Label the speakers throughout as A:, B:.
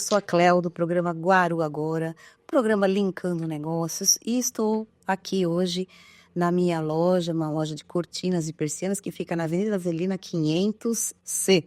A: sou a Cléo do programa Guaru Agora, programa Linkando Negócios, e estou aqui hoje na minha loja, uma loja de cortinas e persianas que fica na Avenida Avelina 500C.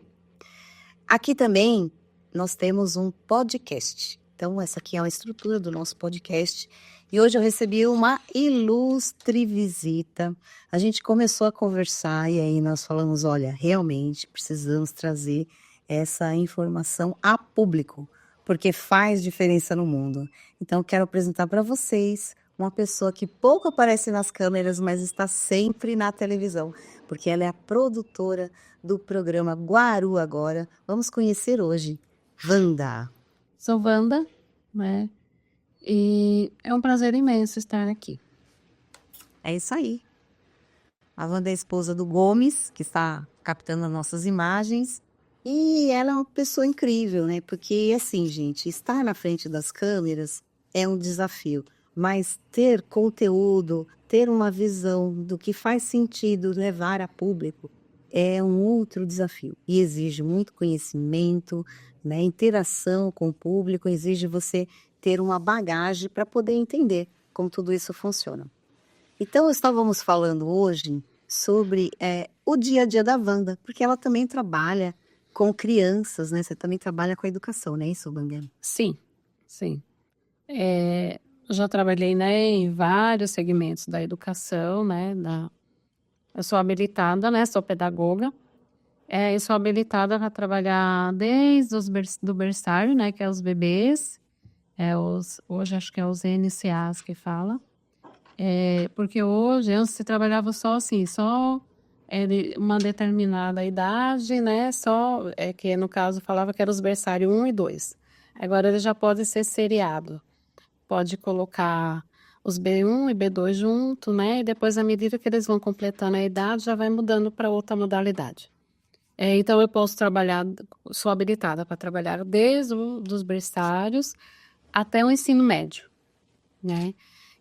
A: Aqui também nós temos um podcast. Então, essa aqui é a estrutura do nosso podcast. E hoje eu recebi uma ilustre visita. A gente começou a conversar e aí nós falamos, olha, realmente precisamos trazer essa informação a público, porque faz diferença no mundo. Então, quero apresentar para vocês uma pessoa que pouco aparece nas câmeras, mas está sempre na televisão, porque ela é a produtora do programa Guaru Agora. Vamos conhecer hoje Wanda.
B: Sou Wanda, né? E é um prazer imenso estar aqui.
A: É isso aí. A Wanda é a esposa do Gomes, que está captando as nossas imagens. E ela é uma pessoa incrível, né? Porque, assim, gente, estar na frente das câmeras é um desafio. Mas ter conteúdo, ter uma visão do que faz sentido levar a público é um outro desafio. E exige muito conhecimento, né? Interação com o público, exige você ter uma bagagem para poder entender como tudo isso funciona. Então, estávamos falando hoje sobre o dia a dia da Wanda, porque ela também trabalha com crianças, né? Você também trabalha com a educação, não é isso, Banguela?
B: Sim. Eu já trabalhei, né, em vários segmentos da educação, né? Eu sou habilitada, né? Sou pedagoga. Eu sou habilitada para trabalhar desde do berçário, né? Que é os bebês. Hoje acho que é os NCAs que fala. Porque hoje, antes se trabalhava só assim, de uma determinada idade, né? Que no caso falava que era os berçário 1 e 2. Agora ele já pode ser seriado. Pode colocar os B1 e B2 junto, né? E depois, à medida que eles vão completando a idade, já vai mudando para outra modalidade. Então eu posso trabalhar, sou habilitada para trabalhar desde dos berçários até o ensino médio, né?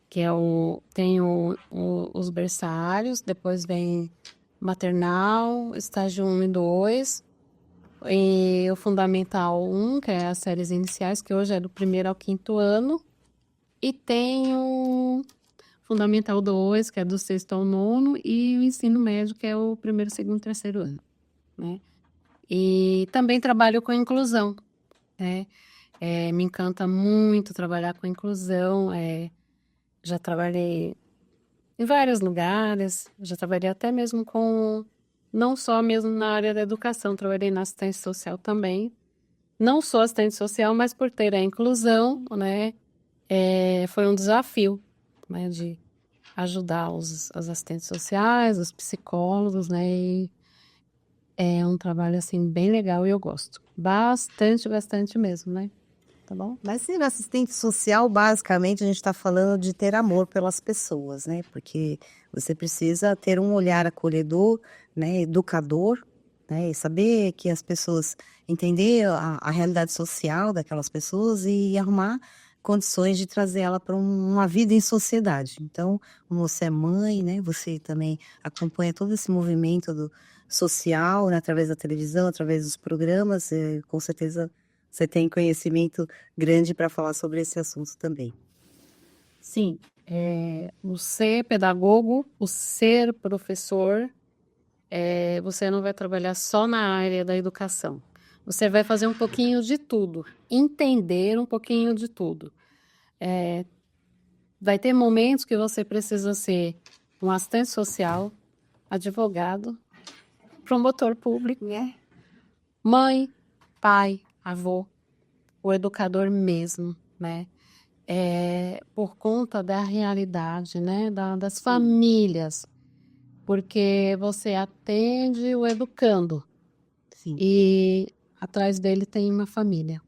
B: Que os berçários, depois vem maternal, estágio 1 e 2, e o fundamental 1, que é as séries iniciais, que hoje é do 1º ao 5º ano, e tem o fundamental 2, que é do 6º ao 9º, e o ensino médio, que é o 1º, 2º e 3º ano, né? E também trabalho com inclusão, né? Me encanta muito trabalhar com inclusão, já trabalhei em vários lugares, já trabalhei até mesmo não só mesmo na área da educação, trabalhei na assistência social também. Não sou assistente social, mas por ter a inclusão, né, foi um desafio, né, de ajudar os assistentes sociais, os psicólogos, né, e é um trabalho, assim, bem legal e eu gosto. Bastante mesmo, né? Tá bom?
A: Mas ser assistente social, basicamente, a gente está falando de ter amor pelas pessoas, né? Porque você precisa ter um olhar acolhedor, né? Educador, né? E saber que as pessoas entender a realidade social daquelas pessoas e arrumar condições de trazer ela para uma vida em sociedade. Então, como você é mãe, né? Você também acompanha todo esse movimento social, né? Através da televisão, através dos programas, com certeza você tem conhecimento grande para falar sobre esse assunto também.
B: Sim, o ser pedagogo, o ser professor, você não vai trabalhar só na área da educação. Você vai fazer um pouquinho de tudo, entender um pouquinho de tudo. Vai ter momentos que você precisa ser um assistente social, advogado, promotor público, mãe, pai, avô, o educador mesmo, né? Por conta da realidade, né? Das famílias, porque você atende o educando.
A: Sim.
B: E atrás dele tem uma família.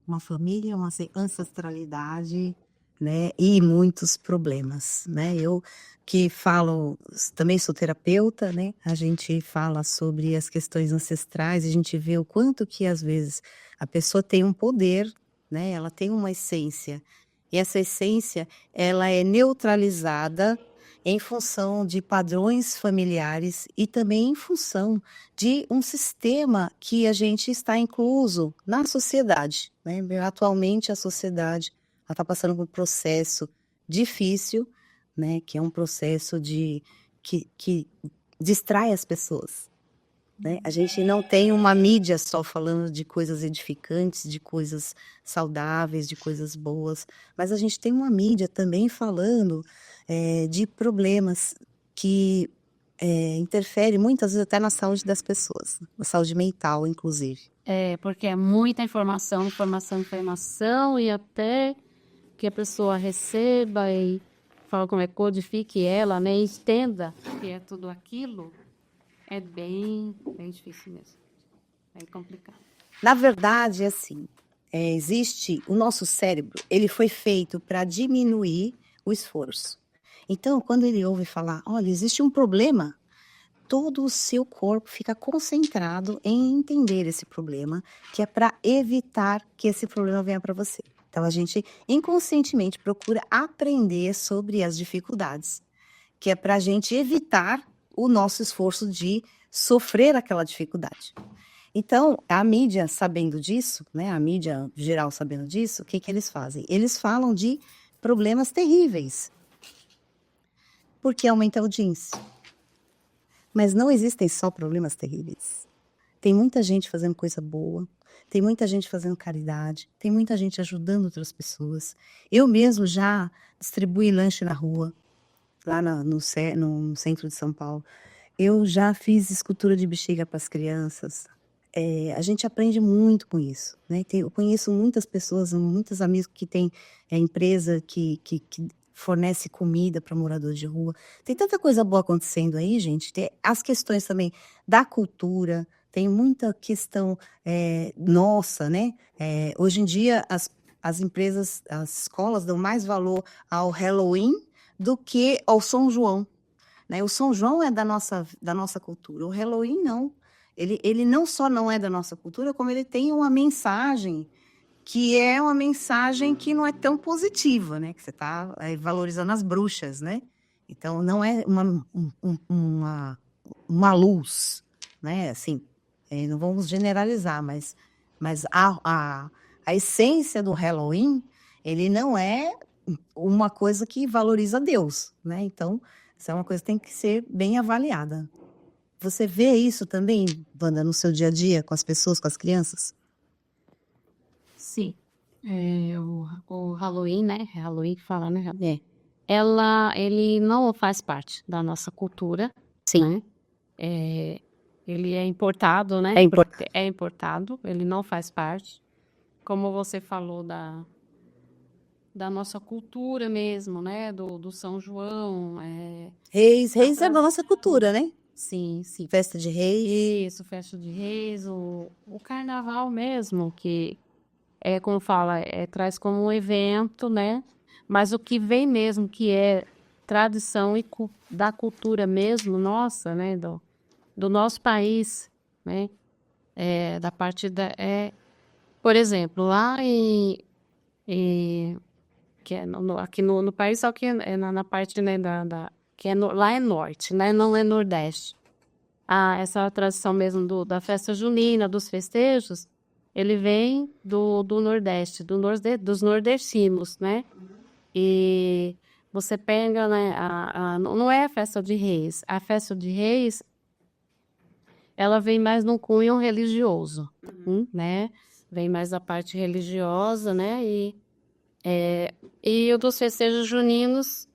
A: Uma família, uma ancestralidade, né? E muitos problemas, né? Eu que falo, também sou terapeuta, né? A gente fala sobre as questões ancestrais, a gente vê o quanto que às vezes a pessoa tem um poder, né? Ela tem uma essência. E essa essência, ela é neutralizada em função de padrões familiares e também em função de um sistema que a gente está incluso na sociedade, né? Atualmente a sociedade está passando por um processo difícil, né? Que é um processo que distrai as pessoas, né? A gente não tem uma mídia só falando de coisas edificantes, de coisas saudáveis, de coisas boas, mas a gente tem uma mídia também falando de problemas que interferem muitas vezes até na saúde das pessoas, na saúde mental, inclusive.
B: Porque é muita informação, informação, informação, e até que a pessoa receba e fala como é, codifique ela, né, e entenda que é tudo aquilo, é bem difícil mesmo, bem complicado.
A: Na verdade, assim, existe o nosso cérebro, ele foi feito para diminuir o esforço. Então, quando ele ouve falar, olha, existe um problema, todo o seu corpo fica concentrado em entender esse problema, que é para evitar que esse problema venha para você. Então, a gente inconscientemente procura aprender sobre as dificuldades, que é para a gente evitar o nosso esforço de sofrer aquela dificuldade. Então, a mídia sabendo disso, né, a mídia geral sabendo disso, o que eles fazem? Eles falam de problemas terríveis, porque aumenta a audiência. Mas não existem só problemas terríveis. Tem muita gente fazendo coisa boa, tem muita gente fazendo caridade, tem muita gente ajudando outras pessoas. Eu mesmo já distribuí lanche na rua, lá no centro de São Paulo. Eu já fiz escultura de bexiga para as crianças. A gente aprende muito com isso, né? Eu conheço muitas pessoas, muitos amigos que têm empresa que fornece comida para moradores de rua. Tem tanta coisa boa acontecendo aí, gente. Tem as questões também da cultura, tem muita questão nossa, né? Hoje em dia, as empresas, as escolas dão mais valor ao Halloween do que ao São João, né? O São João é da nossa cultura, o Halloween não. Ele não só não é da nossa cultura, como ele tem uma mensagem que é uma mensagem que não é tão positiva, né? Que você está valorizando as bruxas, né? Então, não é uma luz, né? Assim, não vamos generalizar, mas a essência do Halloween, ele não é uma coisa que valoriza Deus, né? Então, isso é uma coisa que tem que ser bem avaliada. Você vê isso também, Wanda, no seu dia a dia, com as pessoas, com as crianças?
B: Sim. O Halloween, né? É Halloween que fala, né? Ele não faz parte da nossa cultura.
A: Sim.
B: Né? Ele é importado, né? É importado, ele não faz parte. Como você falou da nossa cultura mesmo, né? Do São João.
A: Reis é da nossa cultura, né?
B: Sim, sim.
A: Festa de Reis.
B: Isso, festa de Reis, o carnaval mesmo, que como fala, traz como um evento, né? Mas o que vem mesmo, que é tradição e da cultura mesmo, nossa, né? Do nosso país, né? Da parte por exemplo, lá que é aqui no país, só que é na parte, né, que lá é norte, né? Não é nordeste. Essa tradição mesmo da festa junina, dos festejos, ele vem do Nordeste, dos nordestinos, né? E você pega, né? Não é a festa de Reis. A festa de Reis, ela vem mais num cunho religioso, né? Vem mais da parte religiosa, né? E o dos festejos juninos,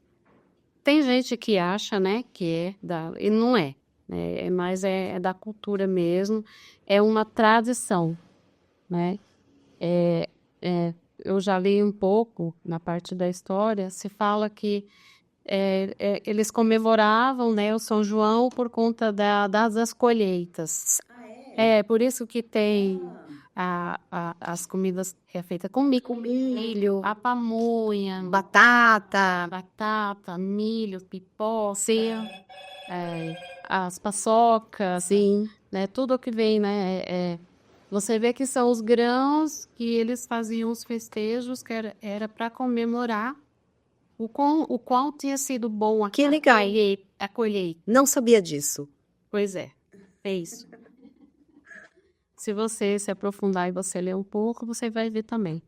B: tem gente que acha, né? Que e não é. Mas é da cultura mesmo, é uma tradição, né? Eu já li um pouco na parte da história, se fala que eles comemoravam, né, o São João por conta das colheitas. Por isso que tem as comidas que é feita com milho, a pamonha,
A: Batata,
B: milho, pipoca, as paçocas,
A: sim.
B: né? Tudo que vem, né? Você vê que são os grãos que eles faziam os festejos, que era para comemorar o qual tinha sido bom
A: Que legal.
B: a colheita.
A: Não sabia disso.
B: Pois é isso. Se você se aprofundar e você ler um pouco, você vai ver também.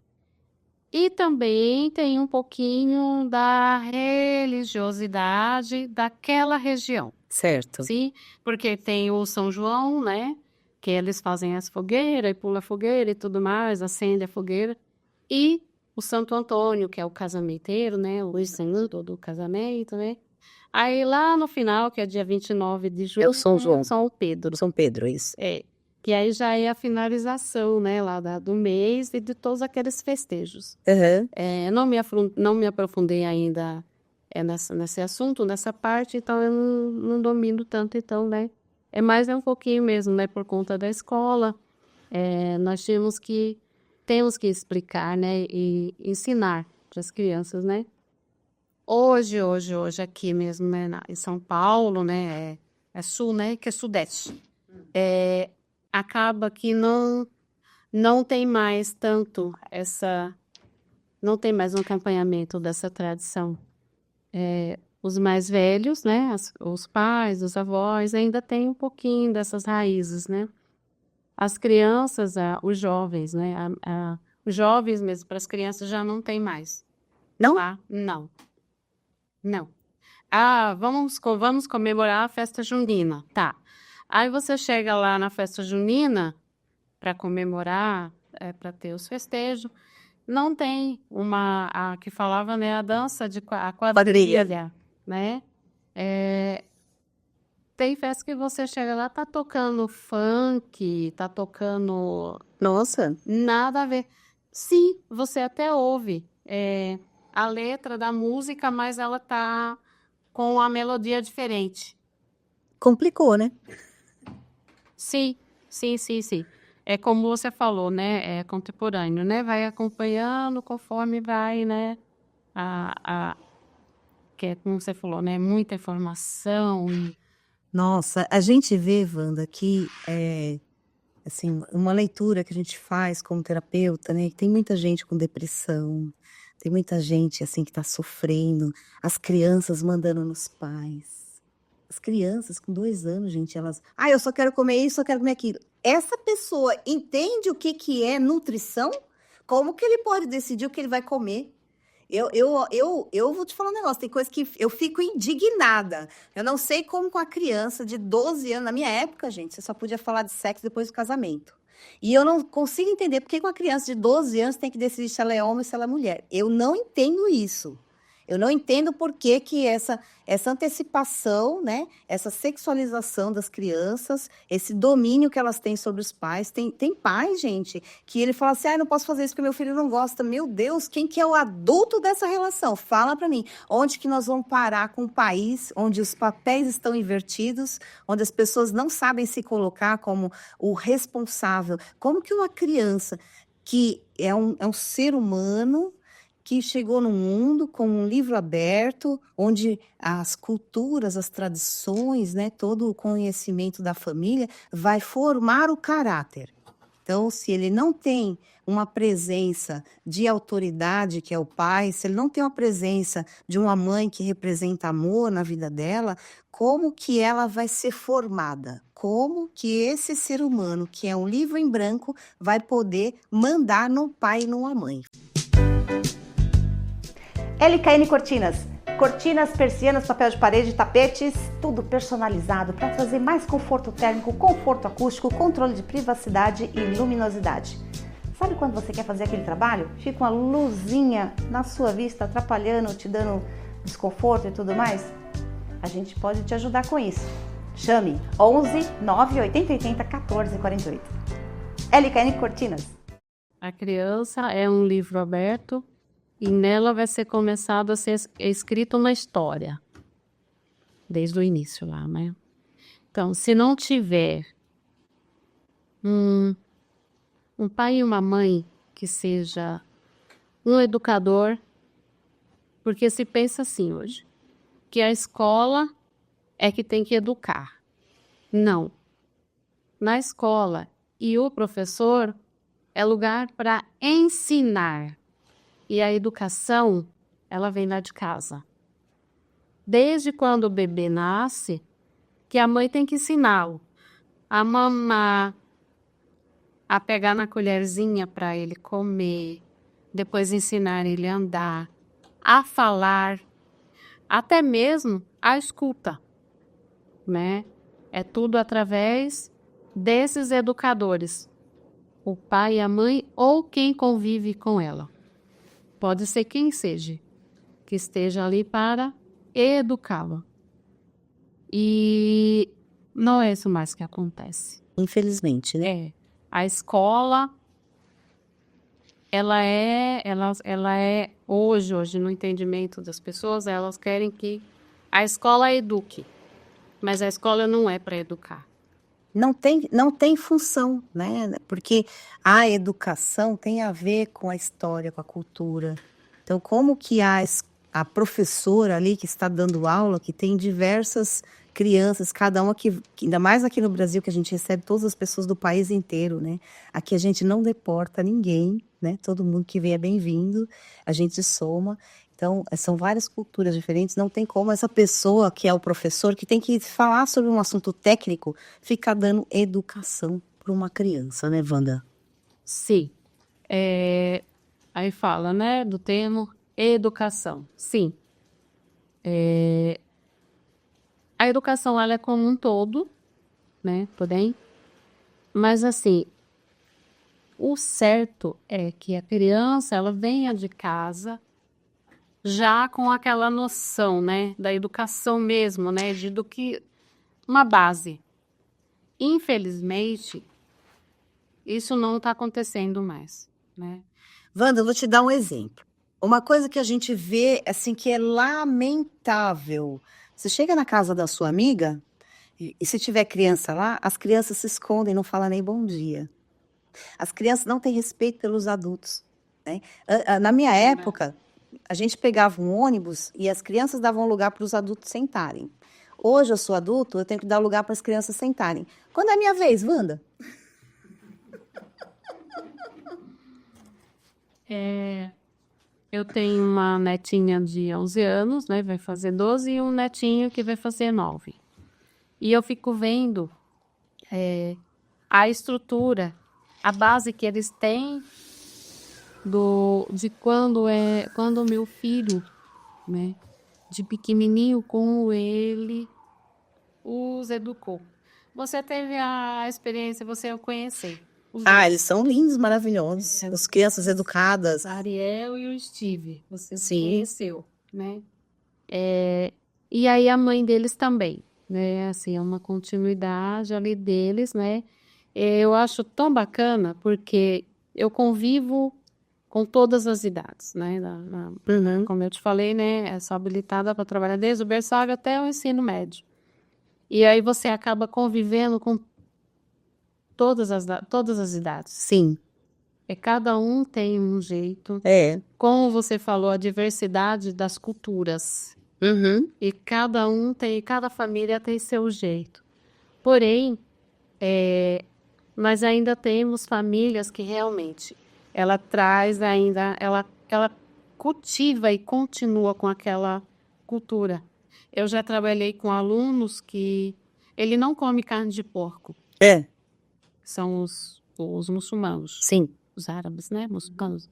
B: E também tem um pouquinho da religiosidade daquela região.
A: Certo.
B: Sim, porque tem o São João, né? Que eles fazem as fogueiras e pula a fogueira e tudo mais, acende a fogueira. E o Santo Antônio, que é o casamenteiro, né? O santo do casamento, né? Aí lá no final, que é dia 29 de junho,
A: É o São João.
B: São Pedro.
A: São Pedro, isso.
B: Que aí já é a finalização, né? Lá do mês e de todos aqueles festejos.
A: Uhum.
B: Não me aprofundei ainda nesse assunto, nessa parte, então eu não domino tanto, então, né? Mais um pouquinho mesmo, né? Por conta da escola, nós temos que explicar, né? E ensinar para as crianças, né? Hoje aqui mesmo, né? Em São Paulo, né? É sul, né? Que é sudeste. Acaba que não tem mais tanto não tem mais um acompanhamento dessa tradição. Os mais velhos, né, os pais, os avós, ainda têm um pouquinho dessas raízes, né? As crianças, os jovens, né, os jovens mesmo, para as crianças já não tem mais.
A: Não?
B: Tá? Não. Vamos comemorar a festa junina, tá. Aí você chega lá na festa junina para comemorar, para ter os festejos, não tem a que falava, né, a dança a quadrilha, né? Tem festa que você chega lá, tá tocando funk, tá tocando...
A: Nossa.
B: Nada a ver. Sim, você até ouve a letra da música, mas ela tá com a melodia diferente.
A: Complicou, né?
B: Sim. É como você falou, né? É contemporâneo, né? Vai acompanhando conforme vai, né? Que é como você falou, né? Muita informação.
A: Nossa, a gente vê, Wanda, que assim, uma leitura que a gente faz como terapeuta, né? Que tem muita gente com depressão, tem muita gente assim que está sofrendo, as crianças mandando nos pais. As crianças com 2 anos, gente, elas... eu só quero comer isso, só quero comer aquilo. Essa pessoa entende o que é nutrição? Como que ele pode decidir o que ele vai comer? Eu vou te falar um negócio, tem coisa que eu fico indignada. Eu não sei como com a criança de 12 anos, na minha época, gente, você só podia falar de sexo depois do casamento. E eu não consigo entender por que com a criança de 12 anos tem que decidir se ela é homem ou se ela é mulher. Eu não entendo isso. Eu não entendo por que essa antecipação, né, essa sexualização das crianças, esse domínio que elas têm sobre os pais. Tem pai, gente, que ele fala assim, não posso fazer isso porque meu filho não gosta. Meu Deus, quem que é o adulto dessa relação? Fala para mim, onde que nós vamos parar com um país onde os papéis estão invertidos, onde as pessoas não sabem se colocar como o responsável? Como que uma criança que é um ser humano que chegou no mundo com um livro aberto, onde as culturas, as tradições, né, todo o conhecimento da família vai formar o caráter. Então, se ele não tem uma presença de autoridade, que é o pai, se ele não tem uma presença de uma mãe que representa amor na vida dela, como que ela vai ser formada? Como que esse ser humano, que é um livro em branco, vai poder mandar num pai e numa mãe?
C: LKN Cortinas. Cortinas, persianas, papel de parede, tapetes, tudo personalizado para trazer mais conforto térmico, conforto acústico, controle de privacidade e luminosidade. Sabe quando você quer fazer aquele trabalho? Fica uma luzinha na sua vista atrapalhando, te dando desconforto e tudo mais? A gente pode te ajudar com isso. Chame 11 980 80 14 48. LKN Cortinas.
B: A criança é um livro aberto e nela vai ser começado a ser escrito uma história, desde o início lá, né? Então, se não tiver um pai e uma mãe que seja um educador, porque se pensa assim hoje, que a escola é que tem que educar. Não. Na escola e o professor é lugar para ensinar. E a educação ela vem lá de casa. Desde quando o bebê nasce, que a mãe tem que ensiná-lo a mamar, a pegar na colherzinha para ele comer, depois ensinar ele a andar, a falar, até mesmo a escuta, né? É tudo através desses educadores, o pai e a mãe ou quem convive com ela. Pode ser quem seja, que esteja ali para educá-la. E não é isso mais que acontece.
A: Infelizmente, né?
B: A escola, ela é hoje no entendimento das pessoas, elas querem que a escola eduque, mas a escola não é para educar.
A: Não tem função, né? Porque a educação tem a ver com a história, com a cultura. Então, como que a professora ali que está dando aula, que tem diversas crianças, cada uma que ainda mais aqui no Brasil, que a gente recebe todas as pessoas do país inteiro, né? Aqui a gente não deporta ninguém, né? Todo mundo que vem é bem-vindo, a gente soma. Então, são várias culturas diferentes, não tem como essa pessoa que é o professor, que tem que falar sobre um assunto técnico, ficar dando educação para uma criança, né, Wanda?
B: Sim. Aí fala, né, do termo educação. Sim. A educação, ela é como um todo, né, porém, mas assim, o certo é que a criança, ela venha de casa já com aquela noção, né, da educação mesmo, né, do que uma base. Infelizmente, isso não está acontecendo mais, né?
A: Wanda, eu vou te dar um exemplo. Uma coisa que a gente vê, assim, que é lamentável. Você chega na casa da sua amiga e se tiver criança lá, as crianças se escondem, não falam nem bom dia. As crianças não têm respeito pelos adultos, né? Na minha época, a gente pegava um ônibus e as crianças davam lugar para os adultos sentarem. Hoje eu sou adulto, eu tenho que dar lugar para as crianças sentarem. Quando é a minha vez, Wanda?
B: Eu tenho uma netinha de 11 anos, né, vai fazer 12, e um netinho que vai fazer 9. E eu fico vendo a estrutura, a base que eles têm de quando o meu filho, né, de pequenininho, como ele os educou. Você teve a experiência, você o conhecer.
A: Eles são lindos, maravilhosos. As crianças educadas.
B: O Ariel e o Steve, você
A: Sim.
B: conheceu, né? E aí a mãe deles também, né? Assim, é uma continuidade ali deles, né? Eu acho tão bacana porque eu convivo com todas as idades, né? Como eu te falei, né? Sou habilitada para trabalhar desde o berçário até o ensino médio. E aí você acaba convivendo com todas as idades.
A: Sim.
B: Cada um tem um jeito. Como você falou, a diversidade das culturas. E cada família tem seu jeito. Porém, nós ainda temos famílias que realmente ela traz ainda, ela cultiva e continua com aquela cultura. Eu já trabalhei com alunos que ele não come carne de porco. São os muçulmanos.
A: Sim.
B: Os árabes, né? Muçulmanos.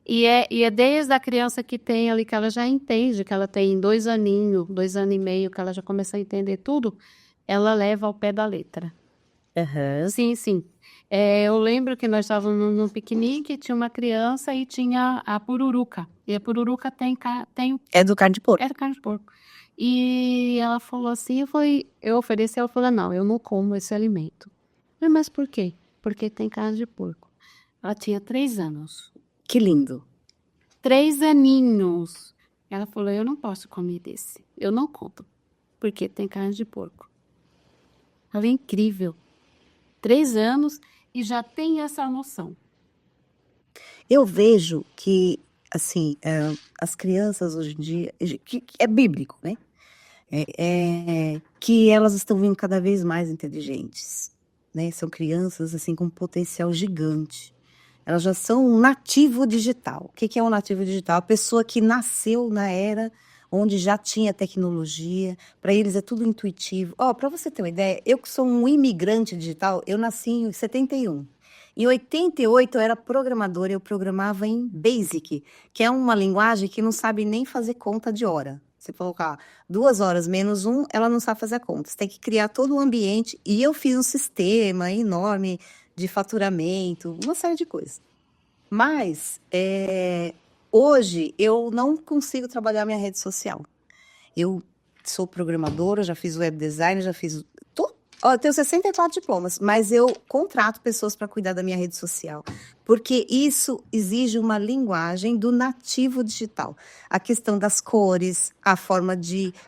B: E é desde a criança que tem ali, que ela já entende, que ela tem 2 aninhos, 2 anos e meio, que ela já começa a entender tudo, ela leva ao pé da letra. Sim. Eu lembro que nós estávamos num piquenique, tinha uma criança e tinha a pururuca. E a pururuca tem
A: É do carne de porco.
B: era carne de porco. E ela falou assim, eu ofereci, ela falou, não, eu não como esse alimento. Eu falei, mas por quê? Porque tem carne de porco. Ela tinha 3 anos.
A: Que lindo.
B: 3 aninhos. Ela falou, eu não posso comer desse. Eu não como, porque tem carne de porco. Ela é incrível. 3 anos e já tem essa noção.
A: Eu vejo que, assim, as crianças hoje em dia, que é bíblico, né? Que elas estão vindo cada vez mais inteligentes, né? São crianças, assim, com um potencial gigante. Elas já são um nativo digital. O que é um nativo digital? A pessoa que nasceu na era onde já tinha tecnologia, para eles é tudo intuitivo. Para você ter uma ideia, eu que sou um imigrante digital, eu nasci em 71. Em 88 eu era programadora, eu programava em Basic, que é uma linguagem que não sabe nem fazer conta de hora. Você colocar 2 horas menos 1, ela não sabe fazer a conta. Você tem que criar todo o ambiente. E eu fiz um sistema enorme de faturamento, uma série de coisas. Mas, hoje, eu não consigo trabalhar minha rede social. Eu sou programadora, já fiz web design, já fiz... Eu tenho 64 diplomas, mas eu contrato pessoas para cuidar da minha rede social, porque isso exige uma linguagem do nativo digital. A questão das cores, a forma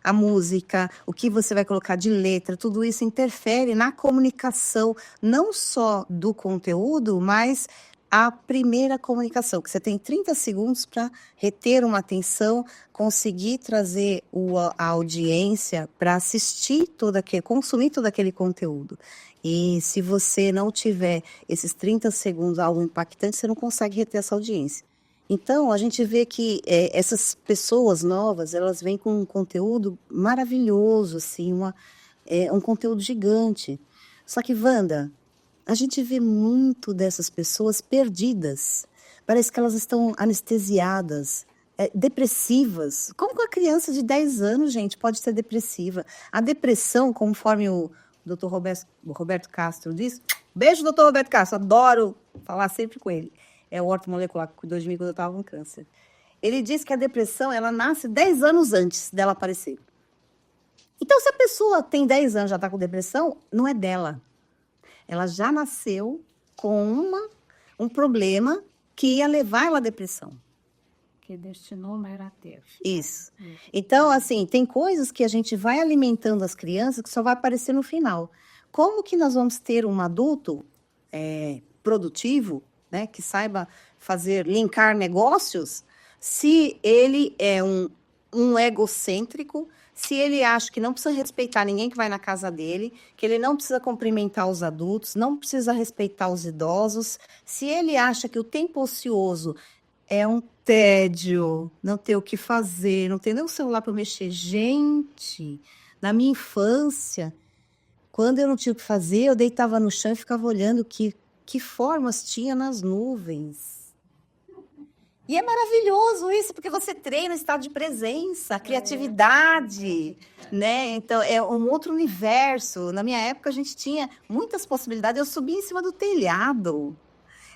A: a música, o que você vai colocar de letra, tudo isso interfere na comunicação, não só do conteúdo, mas a primeira comunicação, que você tem 30 segundos para reter uma atenção, conseguir trazer a audiência para assistir consumir todo aquele conteúdo. E se você não tiver esses 30 segundos algo impactante, você não consegue reter essa audiência. Então, a gente vê que essas pessoas novas, elas vêm com um conteúdo maravilhoso, assim, um conteúdo gigante. Só que, Wanda, a gente vê muito dessas pessoas perdidas. Parece que elas estão anestesiadas, depressivas. Como que uma criança de 10 anos, gente, pode ser depressiva? A depressão, conforme o Dr. Roberto Castro diz... Beijo, Dr. Roberto Castro, adoro falar sempre com ele. É o ortomolecular que cuidou de mim quando eu estava com câncer. Ele diz que a depressão, ela nasce 10 anos antes dela aparecer. Então, se a pessoa tem 10 anos e já está com depressão, não é dela. Ela já nasceu com um problema que ia levar ela à depressão.
B: Que destinou era ter.
A: Isso. Então, assim, tem coisas que a gente vai alimentando as crianças que só vai aparecer no final. Como que nós vamos ter um adulto produtivo, né, que saiba linkar negócios, se ele é um egocêntrico, se ele acha que não precisa respeitar ninguém que vai na casa dele, que ele não precisa cumprimentar os adultos, não precisa respeitar os idosos, se ele acha que o tempo ocioso é um tédio, não ter o que fazer, não ter nem o celular para mexer. Gente, na minha infância, quando eu não tinha o que fazer, eu deitava no chão e ficava olhando que formas tinha nas nuvens. E é maravilhoso isso, porque você treina o estado de presença, a criatividade, né? Então, é um outro universo. Na minha época, a gente tinha muitas possibilidades. Eu subia em cima do telhado.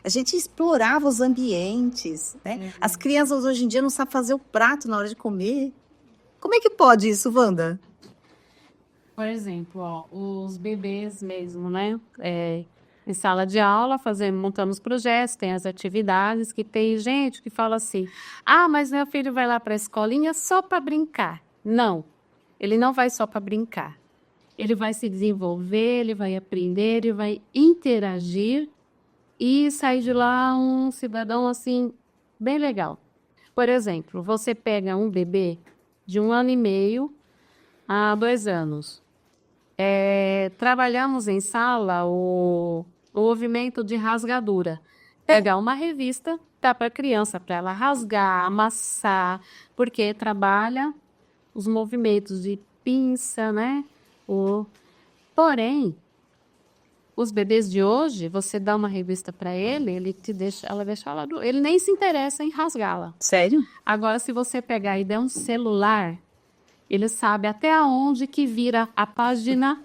A: A gente explorava os ambientes, né? As crianças hoje em dia não sabem fazer o prato na hora de comer. Como é que pode isso, Wanda?
B: Por exemplo, os bebês mesmo, né? Em sala de aula, montamos projetos, tem as atividades, que tem gente que fala assim, mas meu filho vai lá para a escolinha só para brincar. Não, ele não vai só para brincar. Ele vai se desenvolver, ele vai aprender, ele vai interagir e sair de lá um cidadão, assim, bem legal. Por exemplo, você pega um bebê de 1 ano e meio a 2 anos. Trabalhamos em sala o movimento de rasgadura. Pegar uma revista, dá para a criança, para ela rasgar, amassar, porque trabalha os movimentos de pinça, né? Porém, os bebês de hoje, você dá uma revista para ele, ela deixa ela, ele nem se interessa em rasgá-la.
A: Sério?
B: Agora, se você pegar e der um celular, ele sabe até aonde que vira a página,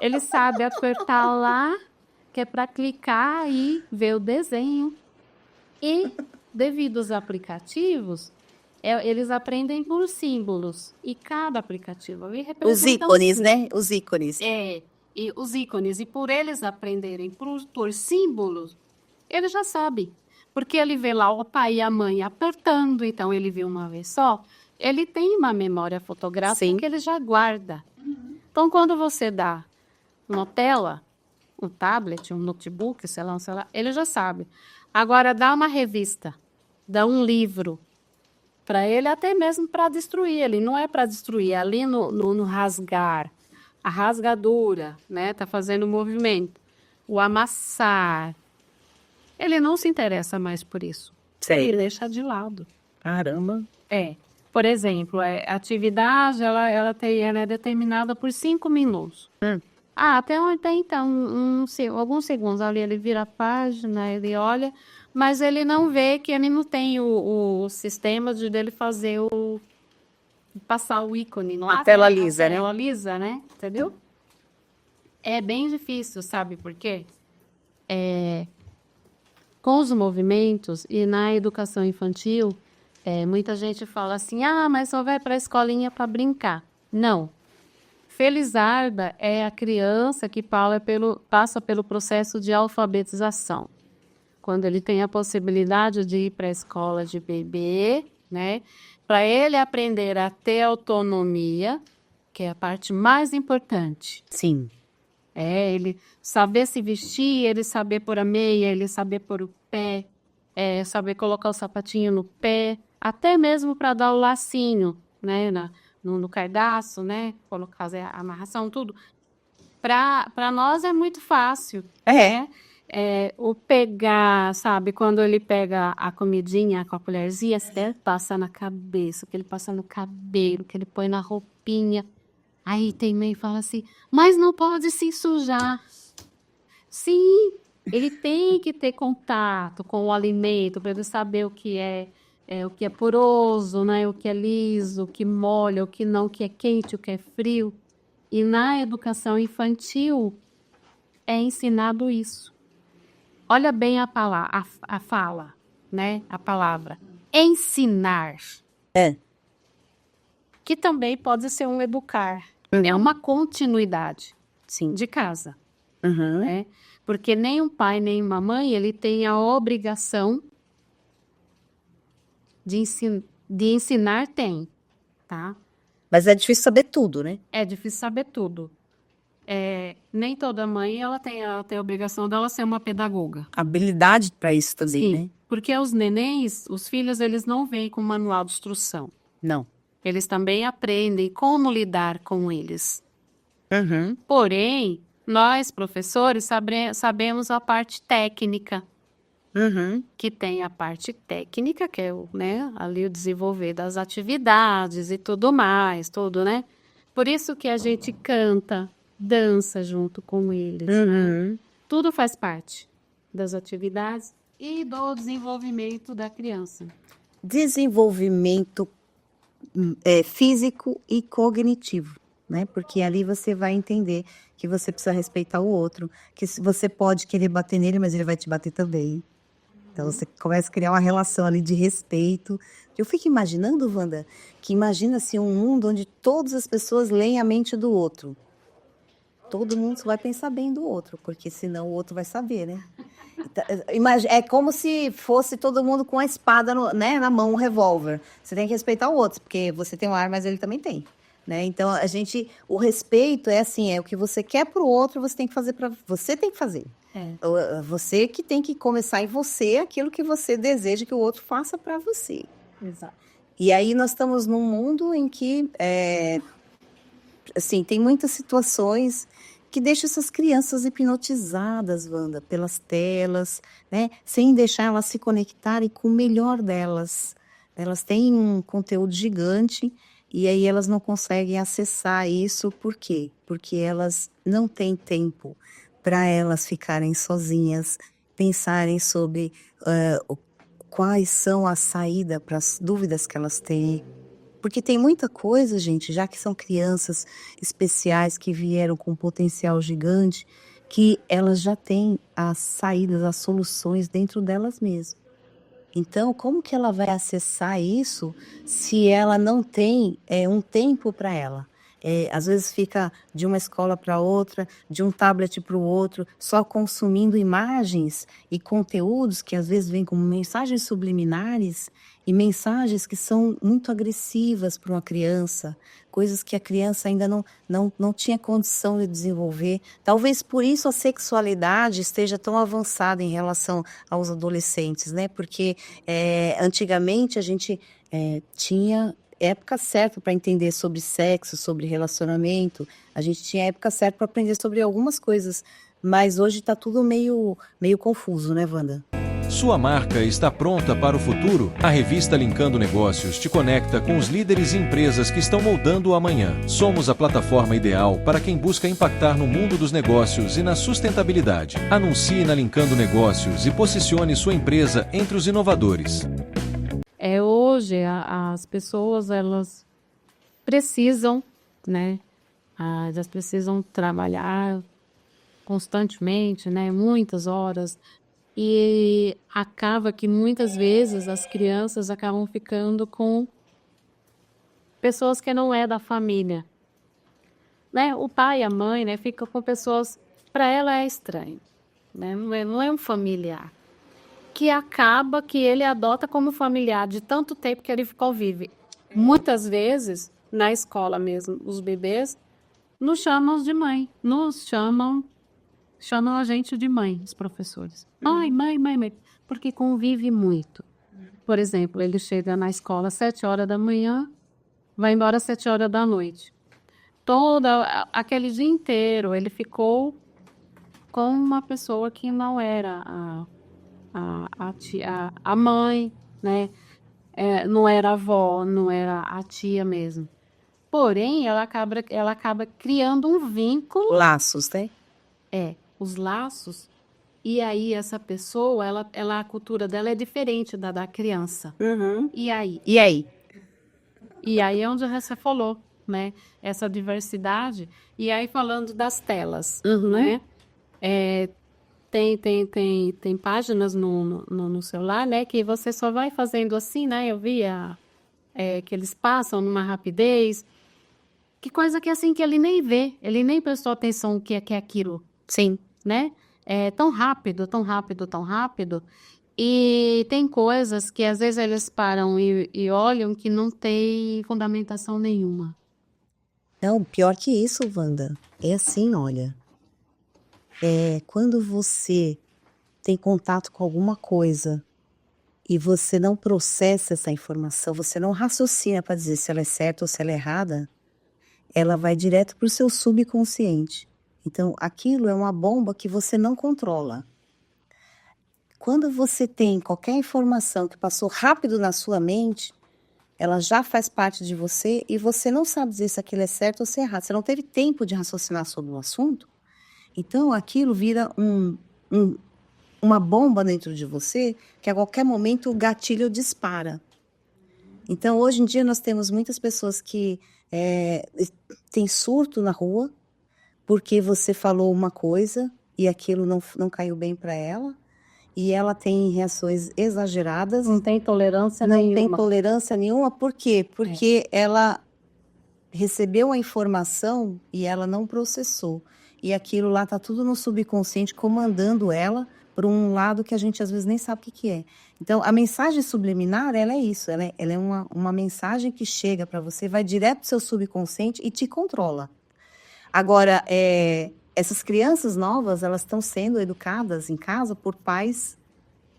B: ele sabe apertar lá, que é para clicar e ver o desenho. E, devido aos aplicativos, eles aprendem por símbolos. E cada aplicativo ali representa
A: os ícones, né? Os ícones.
B: E os ícones. E por eles aprenderem por símbolos, ele já sabe. Porque ele vê lá o pai e a mãe apertando, então ele viu uma vez só. Ele tem uma memória fotográfica. Sim. Que ele já guarda. Então, quando você dá uma tela, um tablet, um notebook, sei lá, ele já sabe. Agora, dá uma revista, dá um livro para ele, até mesmo para destruir. Ele não é para destruir, é ali no rasgar, a rasgadura, né? Tá fazendo o movimento, o amassar. ele não se interessa mais por isso.
A: Sei.
B: Ele deixa de lado.
A: Caramba.
B: Por exemplo, a atividade ela é determinada por 5 minutos. Até então, alguns segundos ali, ele vira a página, ele olha, mas ele não vê que ele não tem o sistema dele fazer passar o ícone lá.
A: A tela lisa, né?
B: A tela lisa, né? Entendeu? É bem difícil, sabe por quê? Com os movimentos e na educação infantil, muita gente fala assim, mas só vai para a escolinha para brincar. Não. Felizarda é a criança que passa pelo processo de alfabetização. Quando ele tem a possibilidade de ir para a escola de bebê, né? Para ele aprender a ter autonomia, que é a parte mais importante.
A: Sim.
B: Ele saber se vestir, ele saber pôr a meia, ele saber pôr o pé, saber colocar o sapatinho no pé, até mesmo para dar o lacinho, né? No cardaço, né? Colocar a amarração, tudo. Para nós é muito fácil. O pegar, sabe? Quando ele pega a comidinha com a colherzinha, você passa na cabeça, que ele passa no cabelo, que ele põe na roupinha. Aí tem mãe que fala assim, mas não pode se sujar. Sim, ele tem que ter contato com o alimento para ele saber o que é poroso, né? O que é liso, o que molha, o que não, o que é quente, o que é frio. E na educação infantil é ensinado isso. Olha bem a fala, né? A palavra. Ensinar. Que também pode ser um educar. É uma continuidade.
A: Sim.
B: De casa. Né? Porque nem um pai, nem uma mãe, ele tem a obrigação de ensinar, tá?
A: Mas é difícil saber tudo, né?
B: É difícil saber tudo. Nem toda mãe ela tem a obrigação dela ser uma pedagoga.
A: Habilidade para isso também,
B: Sim,
A: né?
B: porque os nenéns, os filhos, eles não vêm com manual de instrução.
A: Não.
B: Eles também aprendem como lidar com eles. Porém, nós, professores, sabemos a parte técnica. Que tem a parte técnica, que é ali o desenvolver das atividades e tudo mais, tudo, né? Por isso que a gente canta, dança junto com eles. Né? Tudo faz parte das atividades e do desenvolvimento da criança.
A: Desenvolvimento físico e cognitivo, né? Porque ali você vai entender que você precisa respeitar o outro, que você pode querer bater nele, mas ele vai te bater também. Então você começa a criar uma relação ali de respeito. Eu fico imaginando, Wanda, que imagina-se um mundo onde todas as pessoas leem a mente do outro. Todo mundo vai pensar bem do outro, porque senão o outro vai saber, né? É como se fosse todo mundo com a espada na mão, um revólver. Você tem que respeitar o outro, porque você tem uma arma, mas ele também tem. Né? Então, o respeito é assim, é o que você quer pro outro, você tem que fazer para você tem que fazer. Você que tem que começar em você aquilo que você deseja que o outro faça para você.
B: Exato.
A: E aí nós estamos num mundo em que, assim, tem muitas situações que deixam essas crianças hipnotizadas, Wanda, pelas telas, né? Sem deixar elas se conectarem com o melhor delas. Elas têm um conteúdo gigante e aí elas não conseguem acessar isso. Por quê? Porque elas não têm tempo para elas ficarem sozinhas, pensarem sobre quais são a saída para as dúvidas que elas têm. Porque tem muita coisa, gente, já que são crianças especiais que vieram com um potencial gigante, que elas já têm as saídas, as soluções dentro delas mesmas. Então, como que ela vai acessar isso se ela não tem um tempo para ela? Às vezes fica de uma escola para outra, de um tablet para o outro, só consumindo imagens e conteúdos que às vezes vêm como mensagens subliminares e mensagens que são muito agressivas para uma criança, coisas que a criança ainda não tinha condição de desenvolver. Talvez por isso a sexualidade esteja tão avançada em relação aos adolescentes, né? Porque antigamente a gente tinha época certa para entender sobre sexo, sobre relacionamento. A gente tinha época certa para aprender sobre algumas coisas, mas hoje está tudo meio confuso, né, Wanda?
D: Sua marca está pronta para o futuro? A revista Linkando Negócios te conecta com os líderes e empresas que estão moldando o amanhã. Somos a plataforma ideal para quem busca impactar no mundo dos negócios e na sustentabilidade. Anuncie na Linkando Negócios e posicione sua empresa entre os inovadores.
B: Hoje as pessoas elas precisam, né? Elas precisam trabalhar constantemente, né? Muitas horas. E acaba que muitas vezes as crianças acabam ficando com pessoas que não é da família, né? O pai e a mãe, né, ficam com pessoas, para ela é estranho, né? Não é um familiar, que acaba que ele adota como familiar de tanto tempo que ele convive. Muitas vezes, na escola mesmo, os bebês nos chamam de mãe, chamam a gente de mãe, os professores. Mãe, porque convive muito. Por exemplo, ele chega na escola às 7 horas da manhã, vai embora às 7 horas da noite. Aquele dia inteiro, ele ficou com uma pessoa que não era a mãe, né? Não era a avó, não era a tia mesmo. Porém, ela acaba criando um vínculo.
A: Laços, né?
B: Os laços, e aí essa pessoa, a cultura dela é diferente da criança.
A: Uhum.
B: E aí?
A: E aí?
B: E aí é onde você falou, né? Essa diversidade. E aí falando das telas, né? Tem páginas no celular, né? Que você só vai fazendo assim, né? Eu via que eles passam numa rapidez. Que coisa que assim, que ele nem vê. Ele nem prestou atenção o que é aquilo.
A: Sim.
B: Né? É tão rápido, tão rápido, tão rápido. E tem coisas que às vezes eles param e olham que não tem fundamentação nenhuma.
A: Não, pior que isso, Wanda. É assim, olha. Quando você tem contato com alguma coisa e você não processa essa informação, você não raciocina para dizer se ela é certa ou se ela é errada, ela vai direto para o seu subconsciente. Então, aquilo é uma bomba que você não controla. Quando você tem qualquer informação que passou rápido na sua mente, ela já faz parte de você e você não sabe dizer se aquilo é certo ou se é errado. Você não teve tempo de raciocinar sobre o assunto. Então, aquilo vira uma bomba dentro de você que a qualquer momento o gatilho dispara. Então, hoje em dia, nós temos muitas pessoas que têm surto na rua, porque você falou uma coisa e aquilo não caiu bem para ela, e ela tem reações exageradas.
B: Não tem tolerância nenhuma.
A: Não tem tolerância nenhuma, por quê? Porque ela recebeu a informação e ela não processou. E aquilo lá está tudo no subconsciente comandando ela por um lado que a gente às vezes nem sabe o que é. Então, a mensagem subliminar, ela é isso, ela é uma mensagem que chega para você, vai direto para o seu subconsciente e te controla. Agora, essas crianças novas, elas estão sendo educadas em casa por pais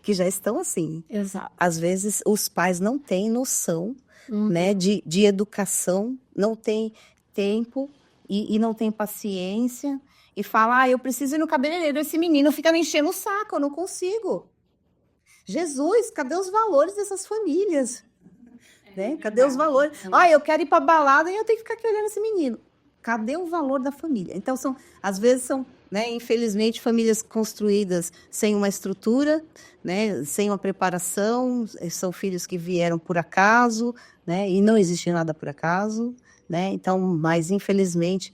A: que já estão assim.
B: Exato.
A: Às vezes, os pais não têm noção, né, de educação, não têm tempo e não têm paciência. E fala, eu preciso ir no cabeleireiro, esse menino fica me enchendo o saco, eu não consigo. Jesus, cadê os valores dessas famílias? Né? Cadê os valores? Eu quero ir para balada e eu tenho que ficar aqui olhando esse menino. Cadê o valor da família? Então, às vezes são, né, infelizmente, famílias construídas sem uma estrutura, né, sem uma preparação, são filhos que vieram por acaso, né, e não existe nada por acaso, né? Então, mas infelizmente,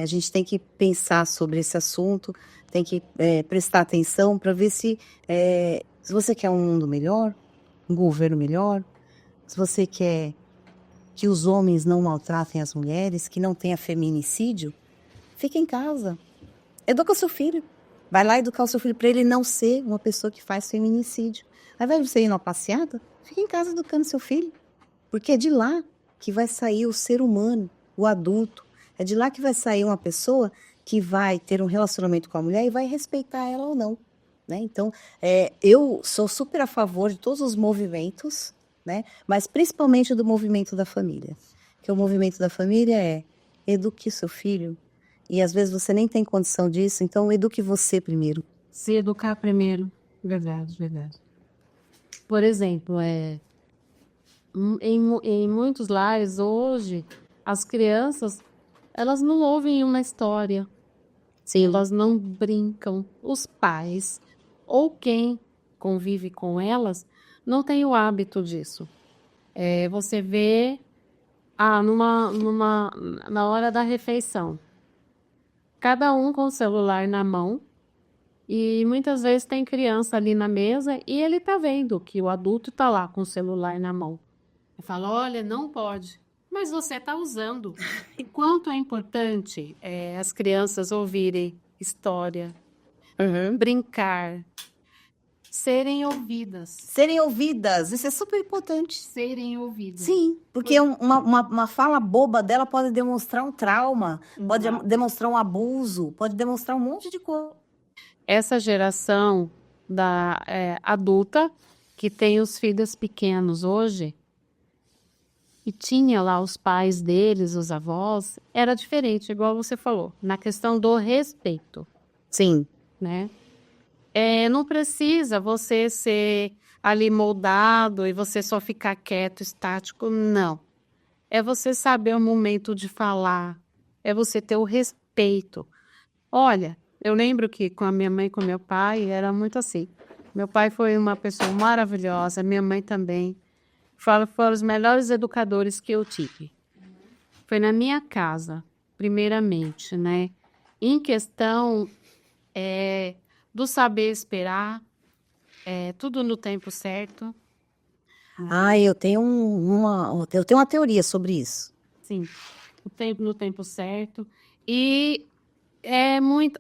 A: a gente tem que pensar sobre esse assunto, tem que prestar atenção para ver se você quer um mundo melhor, um governo melhor, se você quer que os homens não maltratem as mulheres, que não tenha feminicídio, fica em casa. Educa o seu filho. Vai lá educar o seu filho para ele não ser uma pessoa que faz feminicídio. Aí vai você ir numa passeada, fica em casa educando seu filho. Porque é de lá que vai sair o ser humano, o adulto. É de lá que vai sair uma pessoa que vai ter um relacionamento com a mulher e vai respeitar ela ou não. Né? Então, eu sou super a favor de todos os movimentos, né? Mas principalmente do movimento da família. Que o movimento da família é eduque seu filho. E às vezes você nem tem condição disso, então eduque você primeiro.
B: Se educar primeiro. Verdade, verdade. Por exemplo, em muitos lares hoje, as crianças, elas não ouvem uma história.
A: Sim.
B: Elas não brincam. Os pais ou quem convive com elas não tem o hábito disso. Você vê na hora da refeição, cada um com o celular na mão, e muitas vezes tem criança ali na mesa e ele tá vendo que o adulto tá lá com o celular na mão. Eu falo, olha, não pode. Mas você tá usando. E quanto é importante as crianças ouvirem história, brincar, serem ouvidas.
A: Serem ouvidas, isso é super importante.
B: Serem ouvidas.
A: Sim, porque uma fala boba dela pode demonstrar um trauma, pode demonstrar um abuso, pode demonstrar um monte de coisa.
B: Essa geração adulta que tem os filhos pequenos hoje e tinha lá os pais deles, os avós, era diferente, igual você falou, na questão do respeito,
A: Sim.
B: né? Não precisa você ser ali moldado e você só ficar quieto, estático, não. É você saber o momento de falar, é você ter o respeito. Olha, eu lembro que com a minha mãe e com meu pai era muito assim. Meu pai foi uma pessoa maravilhosa, minha mãe também. Foram os melhores educadores que eu tive. Foi na minha casa, primeiramente, né? Em questão do saber esperar, tudo no tempo certo.
A: Eu tenho uma teoria sobre isso.
B: Sim, no tempo certo. E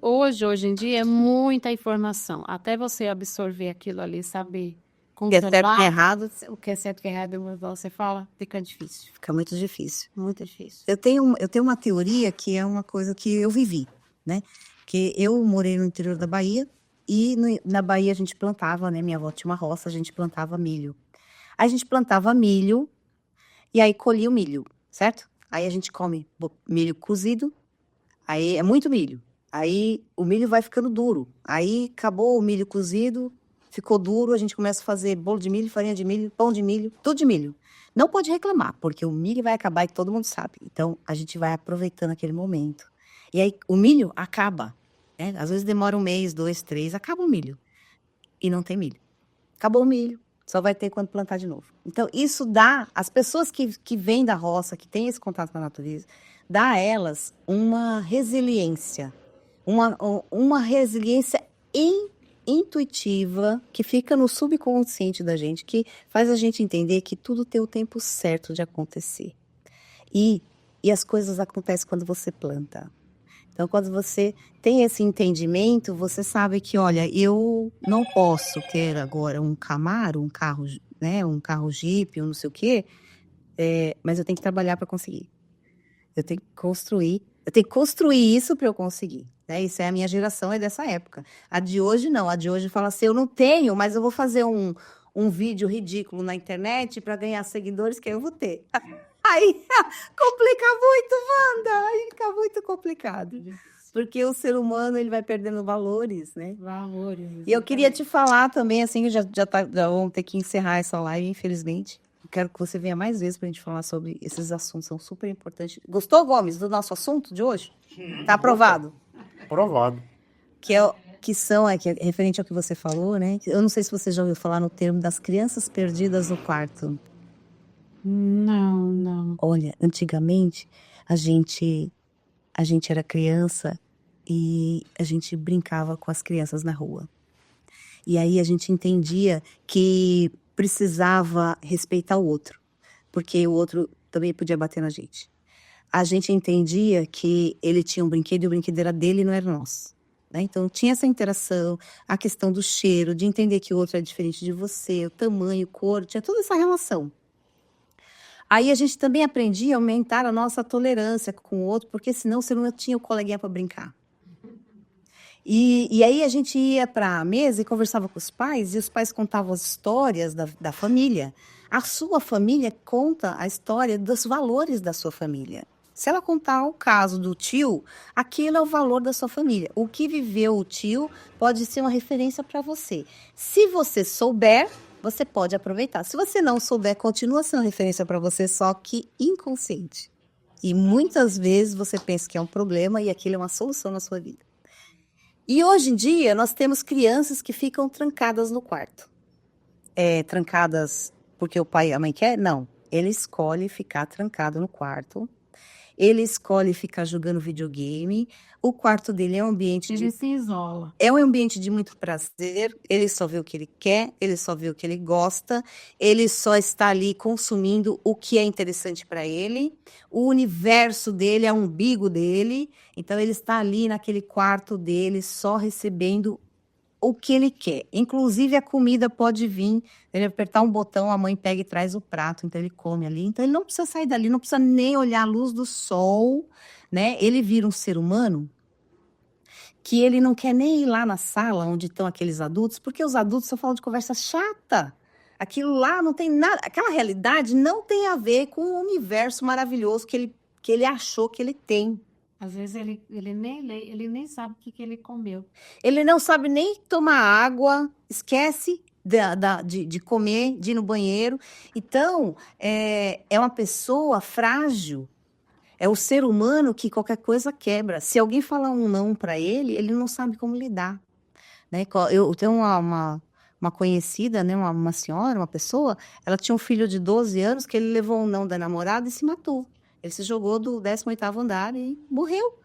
B: hoje em dia, é muita informação. Até você absorver aquilo ali, saber
A: O que é certo e errado.
B: o que é certo e o que é errado, igual você fala, fica difícil.
A: Fica muito difícil.
B: Muito difícil.
A: Eu tenho uma teoria que é uma coisa que eu vivi, né? Que eu morei no interior da Bahia e na Bahia a gente plantava, né? Minha avó tinha uma roça, a gente plantava milho. Aí a gente plantava milho e aí colhia o milho, certo? Aí a gente come milho cozido, aí é muito milho. Aí o milho vai ficando duro. Aí acabou o milho cozido, ficou duro, a gente começa a fazer bolo de milho, farinha de milho, pão de milho, tudo de milho. Não pode reclamar, porque o milho vai acabar e todo mundo sabe. Então a gente vai aproveitando aquele momento. E aí o milho acaba, né? Às vezes demora 1 mês, 2, 3, acaba o milho. E não tem milho. Acabou o milho, só vai ter quando plantar de novo. Então isso dá, as pessoas que vêm da roça, que têm esse contato com a natureza, dá a elas uma resiliência. Uma resiliência intuitiva que fica no subconsciente da gente, que faz a gente entender que tudo tem o tempo certo de acontecer. E as coisas acontecem quando você planta. Então, quando você tem esse entendimento, você sabe que, olha, eu não posso ter agora um Camaro, um carro, né, um carro Jeep, um não sei o quê, mas eu tenho que trabalhar para conseguir. Eu tenho que construir isso para eu conseguir. Né? Isso é a minha geração, é dessa época. A de hoje não, a de hoje fala assim, eu não tenho, mas eu vou fazer um vídeo ridículo na internet para ganhar seguidores que eu vou ter. Aí complica muito, Wanda, aí fica muito complicado. Porque o ser humano, ele vai perdendo valores, né?
B: Valores.
A: E eu queria te falar também, assim, já vamos ter que encerrar essa live, infelizmente. Eu quero que você venha mais vezes pra gente falar sobre esses assuntos, são super importantes. Gostou, Gomes, do nosso assunto de hoje? Tá aprovado?
E: Aprovado.
A: Que é referente ao que você falou, né? Eu não sei se você já ouviu falar no termo das crianças perdidas no quarto.
B: Não.
A: Olha, antigamente a gente era criança e a gente brincava com as crianças na rua. E aí a gente entendia que precisava respeitar o outro, porque o outro também podia bater na gente. A gente entendia que ele tinha um brinquedo e o brinquedo era dele e não era nosso. Né? Então tinha essa interação, a questão do cheiro, de entender que o outro é diferente de você, o tamanho, cor, tinha toda essa relação. Aí a gente também aprendia a aumentar a nossa tolerância com o outro, porque senão você não tinha o coleguinha para brincar. E aí a gente ia para a mesa e conversava com os pais, e os pais contavam as histórias da família. A sua família conta a história dos valores da sua família. Se ela contar o caso do tio, aquilo é o valor da sua família. O que viveu o tio pode ser uma referência para você. Se você souber, você pode aproveitar. Se você não souber, continua sendo referência para você, só que inconsciente. E muitas vezes você pensa que é um problema e aquilo é uma solução na sua vida. E hoje em dia, nós temos crianças que ficam trancadas no quarto. Trancadas porque o pai e a mãe quer? Não. Ele escolhe ficar trancado no quarto. Ele escolhe ficar jogando videogame. O quarto dele é um ambiente
B: Ele se isola.
A: É um ambiente de muito prazer. Ele só vê o que ele quer, ele só vê o que ele gosta, ele só está ali consumindo o que é interessante para ele. O universo dele é o umbigo dele. Então ele está ali naquele quarto dele só recebendo o que ele quer. Inclusive a comida pode vir, ele apertar um botão, a mãe pega e traz o prato, então ele come ali. Então ele não precisa sair dali, não precisa nem olhar a luz do sol, né? Ele vira um ser humano que ele não quer nem ir lá na sala onde estão aqueles adultos, porque os adultos só falam de conversa chata. Aquilo lá não tem nada, aquela realidade não tem a ver com o universo maravilhoso que ele achou que ele tem.
B: Às vezes ele nem sabe o que ele comeu.
A: Ele não sabe nem tomar água, esquece de comer, de ir no banheiro. Então, é uma pessoa frágil. É o ser humano que qualquer coisa quebra. Se alguém falar um não para ele não sabe como lidar. Né? Eu tenho uma conhecida, né? uma senhora, uma pessoa, ela tinha um filho de 12 anos que ele levou um não da namorada e se matou. Ele se jogou do 18º andar e morreu.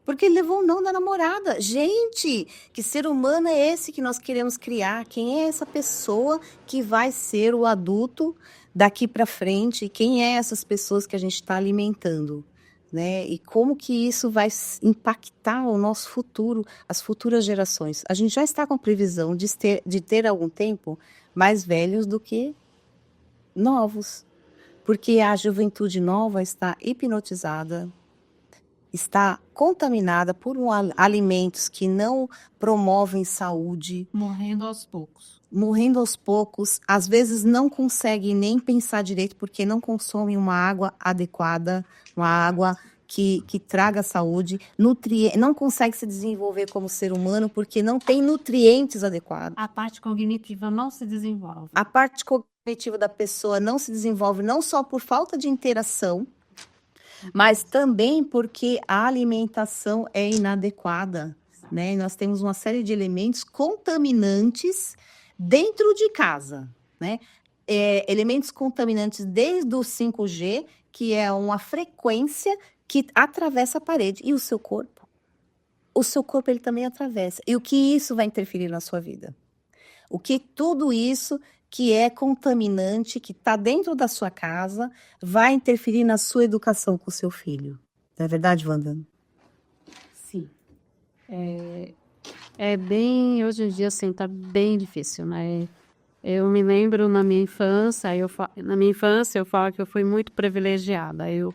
A: Porque ele levou um não da namorada. Gente, que ser humano é esse que nós queremos criar? Quem é essa pessoa que vai ser o adulto daqui para frente? Quem é essas pessoas que a gente está alimentando? Né? E como que isso vai impactar o nosso futuro, as futuras gerações? A gente já está com previsão de ter algum tempo mais velhos do que novos. Porque a juventude nova está hipnotizada, está contaminada por alimentos que não promovem saúde.
B: Morrendo aos poucos.
A: Morrendo aos poucos, às vezes não consegue nem pensar direito porque não consome uma água adequada, uma água que traga saúde, não consegue se desenvolver como ser humano porque não tem nutrientes adequados.
B: A parte cognitiva não se desenvolve.
A: A parte cognitiva da pessoa não se desenvolve não só por falta de interação, mas também porque a alimentação é inadequada, né? Nós temos uma série de elementos contaminantes dentro de casa, né? Elementos contaminantes desde o 5G, que é uma frequência que atravessa a parede. E o seu corpo? O seu corpo ele também atravessa. E o que isso vai interferir na sua vida? O que tudo isso que é contaminante, que está dentro da sua casa, vai interferir na sua educação com o seu filho. Não é verdade, Wanda?
B: Sim. Hoje em dia, assim, tá bem difícil, né? Eu me lembro na minha infância, eu falo que eu fui muito privilegiada. Eu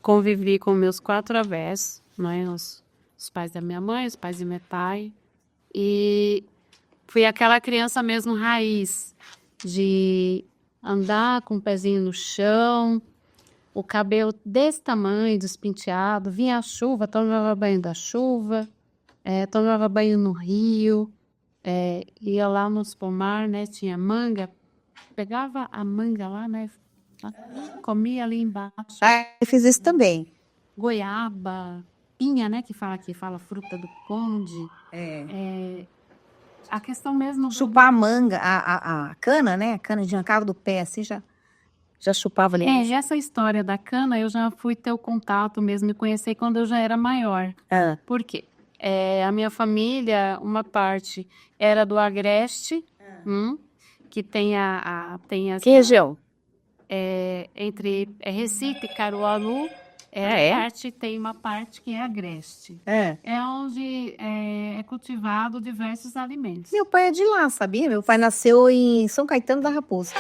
B: convivi com meus 4 avós, né? Os pais da minha mãe, os pais do meu pai. E fui aquela criança mesmo raiz, de andar com o pezinho no chão, o cabelo desse tamanho, despenteado, vinha a chuva, tomava banho da chuva, tomava banho no rio, ia lá nos pomar, né, tinha manga, pegava a manga lá, né, comia ali embaixo.
A: Eu fiz isso também.
B: Goiaba, pinha, né, que fala fruta do conde. A questão mesmo...
A: Chupar a manga, a cana, né? A cana de arrancava do pé, assim, já chupava ali.
B: Essa história da cana, eu já fui ter o contato mesmo, me conhecer quando eu já era maior. Por quê? A minha família, uma parte era do Agreste, que tem
A: Que região?
B: Entre Recife e Caruaru. Tem uma parte que é Agreste. É onde é cultivado diversos alimentos.
A: Meu pai é de lá, sabia? Meu pai nasceu em São Caetano da Raposa.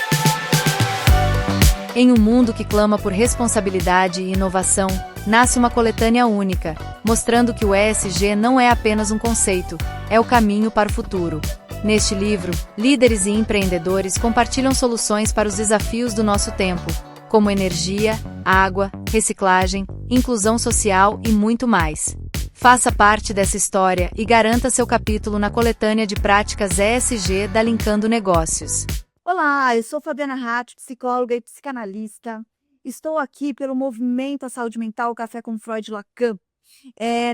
E: Em um mundo que clama por responsabilidade e inovação, nasce uma coletânea única, mostrando que o ESG não é apenas um conceito, é o caminho para o futuro. Neste livro, líderes e empreendedores compartilham soluções para os desafios do nosso tempo, como energia, água, reciclagem, inclusão social e muito mais. Faça parte dessa história e garanta seu capítulo na coletânea de práticas ESG da Linkando Negócios.
F: Olá, eu sou Fabiana Hatt, psicóloga e psicanalista. Estou aqui pelo Movimento à Saúde Mental Café com Freud e Lacan.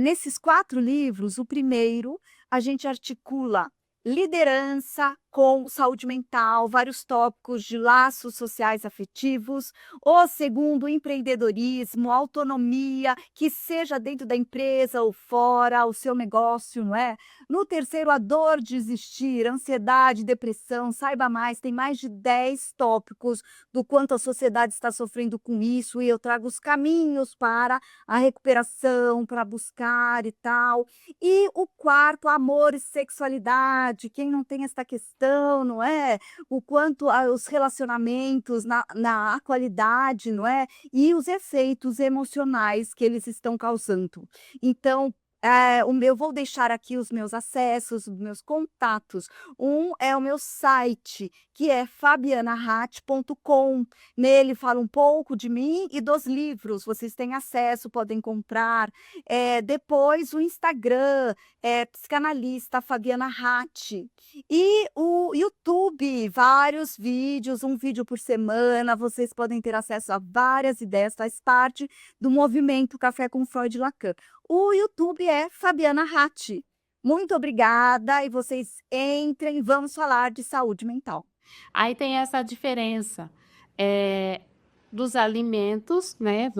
F: Nesses 4 livros, o primeiro, a gente articula liderança com saúde mental, vários tópicos de laços sociais afetivos. O segundo, empreendedorismo, autonomia, que seja dentro da empresa ou fora, o seu negócio, não é? No terceiro, a dor de existir, ansiedade, depressão, saiba mais, tem mais de 10 tópicos do quanto a sociedade está sofrendo com isso, e eu trago os caminhos para a recuperação, para buscar e tal. E o quarto, amor e sexualidade, quem não tem esta questão, não é? O quanto os relacionamentos na qualidade, não é? E os efeitos emocionais que eles estão causando. Então, eu vou deixar aqui os meus acessos, os meus contatos. Um é o meu site, que é fabianahatt.com. Nele fala um pouco de mim e dos livros. Vocês têm acesso, podem comprar. Depois o Instagram, psicanalista Fabiana Hatt. E o YouTube, vários vídeos, um vídeo por semana. Vocês podem ter acesso a várias ideias, faz parte do movimento Café com Freud e Lacan. O YouTube é Fabiana Hatt. Muito obrigada e vocês entrem, vamos falar de saúde mental.
B: Aí tem essa diferença dos alimentos, né,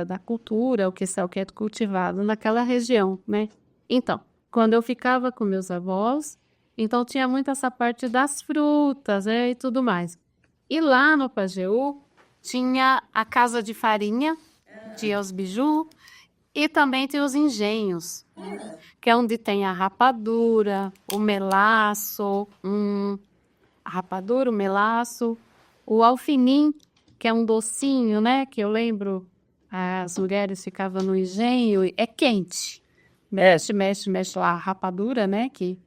B: da cultura, o que é cultivado naquela região, né? Então, quando eu ficava com meus avós, então tinha muito essa parte das frutas, né, e tudo mais. E lá no Pajeú tinha a casa de farinha, tinha os biju, e também tem os engenhos, que é onde tem a rapadura, o melaço, a rapadura, o melaço, o alfinim, que é um docinho, né? Que eu lembro, as mulheres ficavam no engenho, é quente. Mexe lá a rapadura, né? Que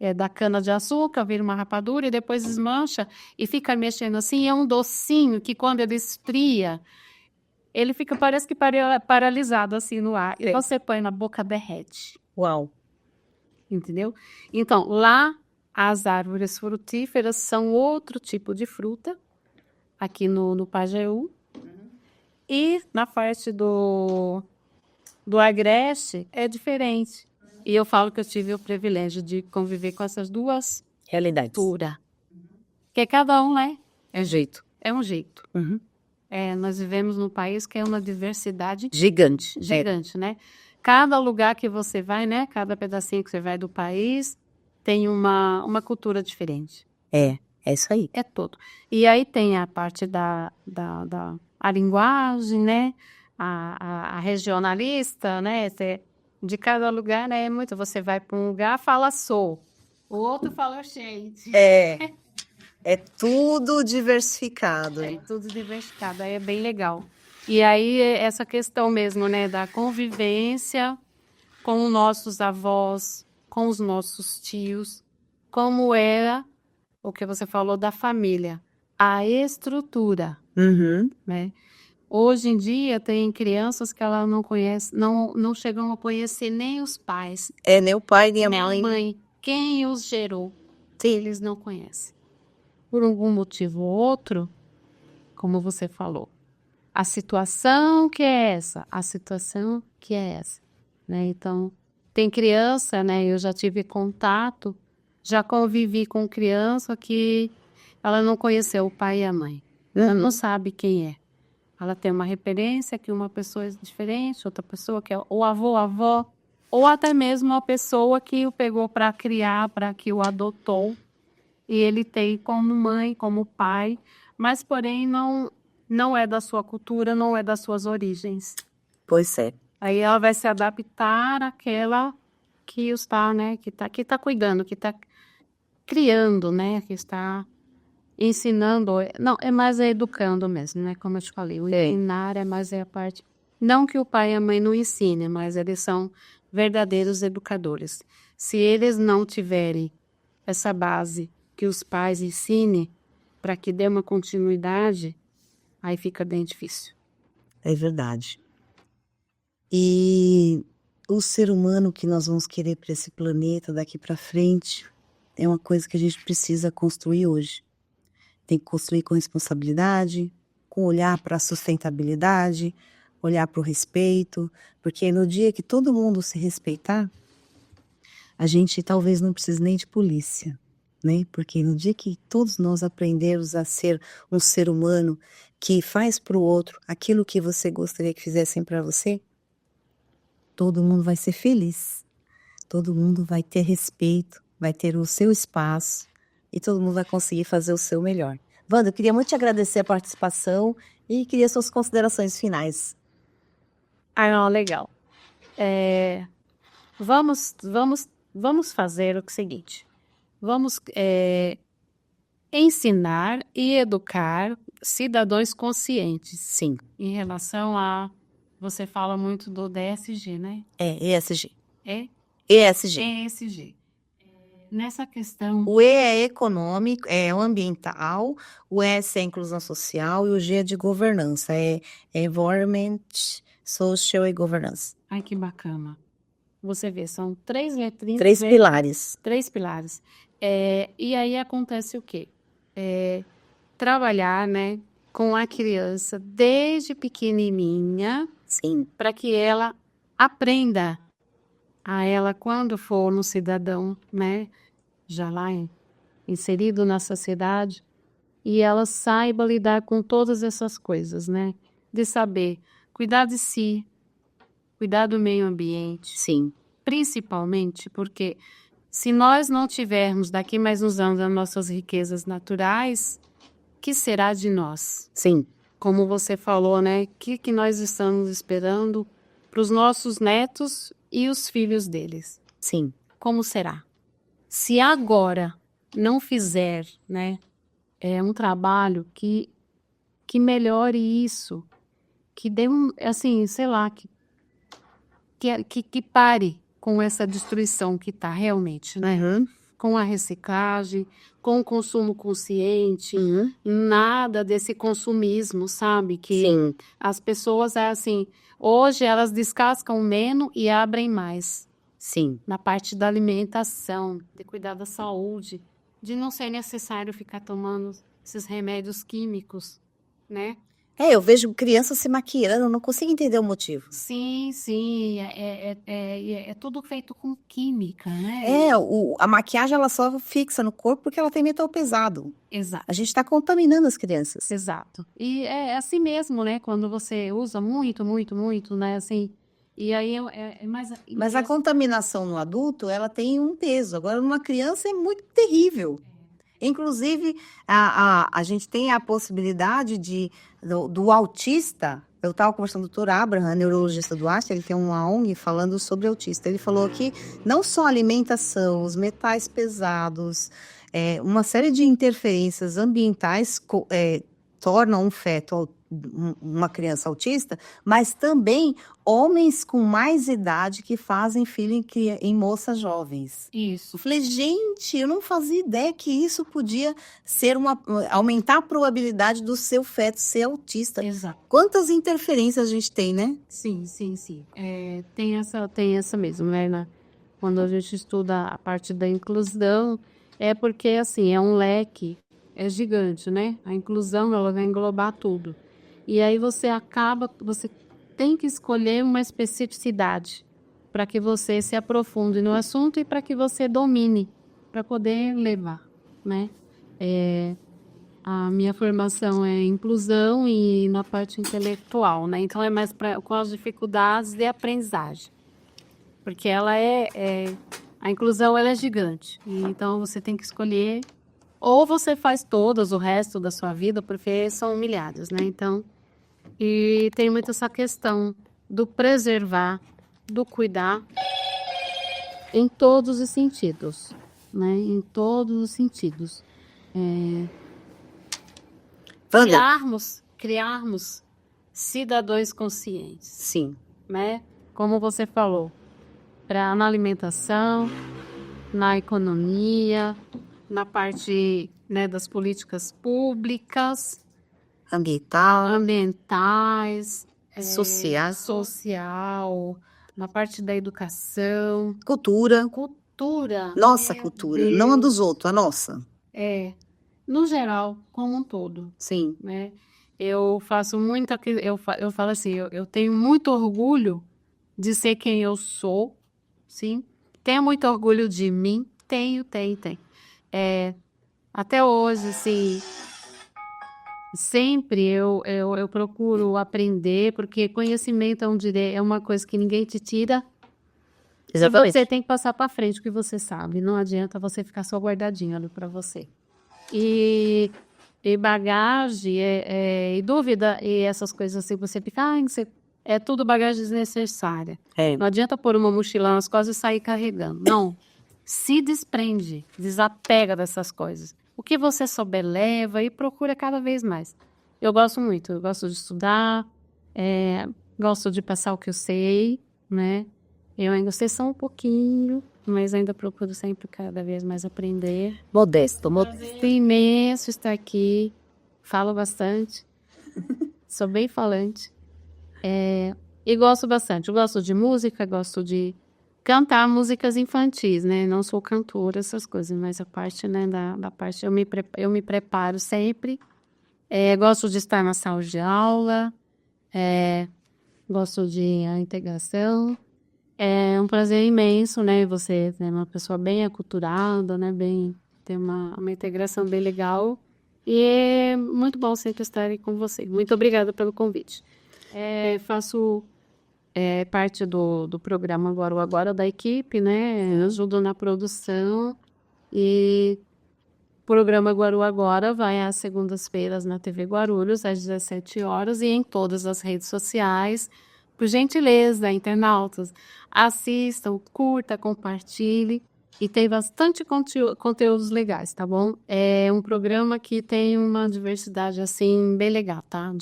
B: é da cana-de-açúcar, vira uma rapadura e depois desmancha e fica mexendo assim. É um docinho que quando ele esfria, ele fica, parece que paralisado assim no ar. E você põe na boca, derrete.
A: Uau!
B: Entendeu? Então, lá as árvores frutíferas são outro tipo de fruta, aqui no Pajeú. E na parte do Agreste é diferente. E eu falo que eu tive o privilégio de conviver com essas duas
A: Realidades.
B: culturas. Porque cada um, né?
A: É jeito.
B: É um jeito.
A: Uhum.
B: Nós vivemos num país que é uma diversidade
A: Gigante.
B: gigante, né? Cada lugar que você vai, né? Cada pedacinho que você vai do país tem uma cultura diferente.
A: É isso aí.
B: É todo. E aí tem a parte da a linguagem, né? A regionalista, né? De cada lugar, né? Muito. Você vai para um lugar, fala sou. O outro fala gente.
A: É tudo diversificado.
B: É tudo diversificado, aí é bem legal. E aí essa questão mesmo, né, da convivência com os nossos avós, com os nossos tios, como era o que você falou da família, a estrutura,
A: Uhum.
B: né? Hoje em dia tem crianças que ela não conhece, não chegam a conhecer nem os pais,
A: Nem o pai, nem a
B: nem a
A: mãe.
B: mãe, quem os gerou, eles não conhecem. Por algum motivo ou outro, como você falou, a situação que é essa, né? Então, tem criança, né? Eu já tive contato, já convivi com criança que ela não conheceu o pai e a mãe, ela não sabe quem é. Ela tem uma referência que uma pessoa é diferente, outra pessoa que é o avô, a avó, ou até mesmo a pessoa que o pegou para criar, para que o adotou. E ele tem como mãe, como pai, mas porém não é da sua cultura, não é das suas origens.
A: Pois é.
B: Aí ela vai se adaptar àquela que está, né, que tá cuidando, que está criando, né, que está ensinando. Não, é mais educando mesmo, né, como eu te falei. O ensinar é mais a parte. Não que o pai e a mãe não ensinem, mas eles são verdadeiros educadores. Se eles não tiverem essa base que os pais ensinem para que dê uma continuidade, aí fica bem difícil.
A: É verdade. E o ser humano que nós vamos querer para esse planeta daqui para frente é uma coisa que a gente precisa construir hoje. tem que construir com responsabilidade, com olhar para a sustentabilidade, olhar para o respeito, porque no dia que todo mundo se respeitar, a gente talvez não precise nem de polícia, né? Porque no dia que todos nós aprendermos a ser um ser humano que faz para o outro aquilo que você gostaria que fizessem para você, todo mundo vai ser feliz, todo mundo vai ter respeito, vai ter o seu espaço e todo mundo vai conseguir fazer o seu melhor. Wanda, eu queria muito te agradecer a participação e queria suas considerações finais.
B: Ah, não, legal. Vamos fazer o seguinte. Vamos ensinar e educar cidadãos conscientes.
A: Sim.
B: Em relação a... Você fala muito do DSG, né?
A: ESG.
B: É?
A: ESG.
B: ESG. Nessa questão...
A: O E é econômico, é o ambiental, o S é inclusão social e o G é de governança, é environment, social e governance.
B: Ai, que bacana. Você vê, são 3 letrinhas...
A: 3 pilares.
B: 3 pilares. E aí acontece o quê? Trabalhar, né, com a criança desde pequenininha,
A: Sim.
B: para que ela aprenda a ela, quando for no cidadão, né, já lá inserido na sociedade, e ela saiba lidar com todas essas coisas, né? De saber cuidar de si, cuidar do meio ambiente.
A: Sim.
B: Principalmente porque se nós não tivermos daqui mais uns anos as nossas riquezas naturais, que será de nós?
A: Sim.
B: Como você falou, né? O que nós estamos esperando para os nossos netos e os filhos deles?
A: Sim.
B: Como será? Se agora não fizer, né, um trabalho que melhore isso, que dê assim, sei lá, que pare com essa destruição que está realmente, né?
A: Uhum.
B: Com a reciclagem, com o consumo consciente,
A: Uhum.
B: nada desse consumismo, sabe? Que
A: Sim.
B: as pessoas, assim, hoje elas descascam menos e abrem mais.
A: Sim.
B: Na parte da alimentação, de cuidar da saúde, de não ser necessário ficar tomando esses remédios químicos, né?
A: Eu vejo criança se maquiando, não consigo entender o motivo.
B: Sim, é tudo feito com química, né?
A: A maquiagem ela só fixa no corpo porque ela tem metal pesado.
B: Exato.
A: A gente está contaminando as crianças.
B: Exato. E é assim mesmo, né? Quando você usa muito, né? Assim, e aí é mais...
A: Mas a contaminação no adulto, ela tem um peso. Agora, numa criança é muito terrível. Inclusive, a gente tem a possibilidade do autista. Eu estava conversando com o Dr. Abraham, neurologista do Einstein, ele tem uma ONG falando sobre autista. Ele falou que não só a alimentação, os metais pesados, uma série de interferências ambientais tornam um feto, uma criança autista, mas também homens com mais idade que fazem filho em moças jovens.
B: Isso.
A: Eu falei, gente, eu não fazia ideia que isso podia ser aumentar a probabilidade do seu feto ser autista.
B: Exato.
A: Quantas interferências a gente tem, né?
B: Sim. Tem essa mesmo, né? Quando a gente estuda a parte da inclusão, é porque, assim, é um leque, é gigante, né? A inclusão, ela vai englobar tudo. E aí você tem que escolher uma especificidade para que você se aprofunde no assunto e para que você domine, para poder levar, né? A minha formação é inclusão e na parte intelectual, né? Então é mais com as dificuldades de aprendizagem, porque ela a inclusão ela é gigante. E então você tem que escolher, ou você faz todas o resto da sua vida, porque são milhares, né? Então, e tem muito essa questão do preservar, do cuidar em todos os sentidos, né? Em todos os sentidos. Criarmos cidadãos conscientes.
A: Sim.
B: Né? Como você falou, na alimentação, na economia, na parte, né, das políticas públicas, ambientais, social, na parte da educação,
A: cultura.
B: Cultura.
A: Nossa cultura, não a dos outros, a nossa.
B: no geral, como um todo,
A: Sim.
B: né? Eu faço muita, eu falo assim, eu tenho muito orgulho de ser quem eu sou, sim. Tenho muito orgulho de mim, tenho. Até hoje, assim, sempre eu procuro aprender, porque conhecimento é uma coisa que ninguém te tira.
A: Exatamente.
B: Você tem que passar para frente o que você sabe. Não adianta você ficar só guardadinho ali para você. E bagagem, e dúvida, e essas coisas assim, você fica, é tudo bagagem desnecessária.
A: É.
B: Não adianta pôr uma mochila nas costas e sair carregando. Não. Se desprende, desapega dessas coisas. O que você souber, leva e procura cada vez mais. Eu gosto muito, eu gosto de estudar, gosto de passar o que eu sei, né? Eu ainda sei só um pouquinho, mas ainda procuro sempre cada vez mais aprender.
A: Modesto.
B: Prazer imenso estar aqui. Falo bastante. Sou bem falante. E gosto bastante. Eu gosto de música, gosto de cantar músicas infantis, né? Não sou cantora, essas coisas, mas a parte, né, da parte eu me preparo sempre. Gosto de estar na sala de aula. Gosto de a integração. É um prazer imenso, né? Você é uma pessoa bem aculturada, né? Tem uma integração bem legal. E é muito bom sempre estar aí com você. Muito obrigada pelo convite. Faço parte do programa Agora da equipe, né? Eu ajudo na produção. E o programa Agora vai às segundas-feiras na TV Guarulhos, às 17 horas, e em todas as redes sociais. Por gentileza, internautas, assistam, curta, compartilhe, e tem bastante conteúdos legais, tá bom? É um programa que tem uma diversidade, assim, bem legal, tá?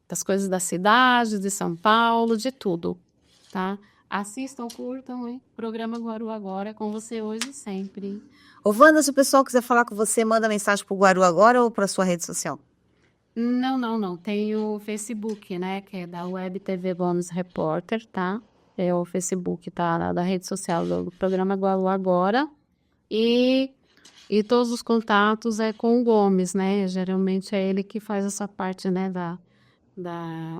B: Das coisas da cidade, de São Paulo, de tudo, tá? Assistam, curtam, hein? Programa Guaru Agora, com você hoje e sempre.
A: Ô, Wanda, se o pessoal quiser falar com você, manda mensagem pro Guaru Agora ou pra sua rede social?
B: Não. Tem o Facebook, né? Que é da Web TV Gomes Repórter, tá? É o Facebook, tá? Da rede social do programa Guaru Agora. E todos os contatos é com o Gomes, né? Geralmente é ele que faz essa parte, né? Da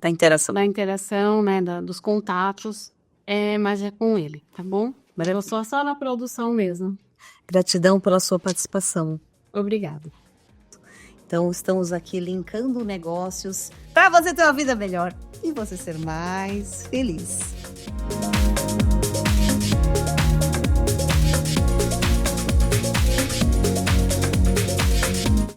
A: interação.
B: Da interação, né? Dos contatos. Mas é com ele, tá bom? Mas eu sou só na produção mesmo.
A: Gratidão pela sua participação.
B: Obrigada.
A: Então, estamos aqui linkando negócios para você ter uma vida melhor e você ser mais feliz.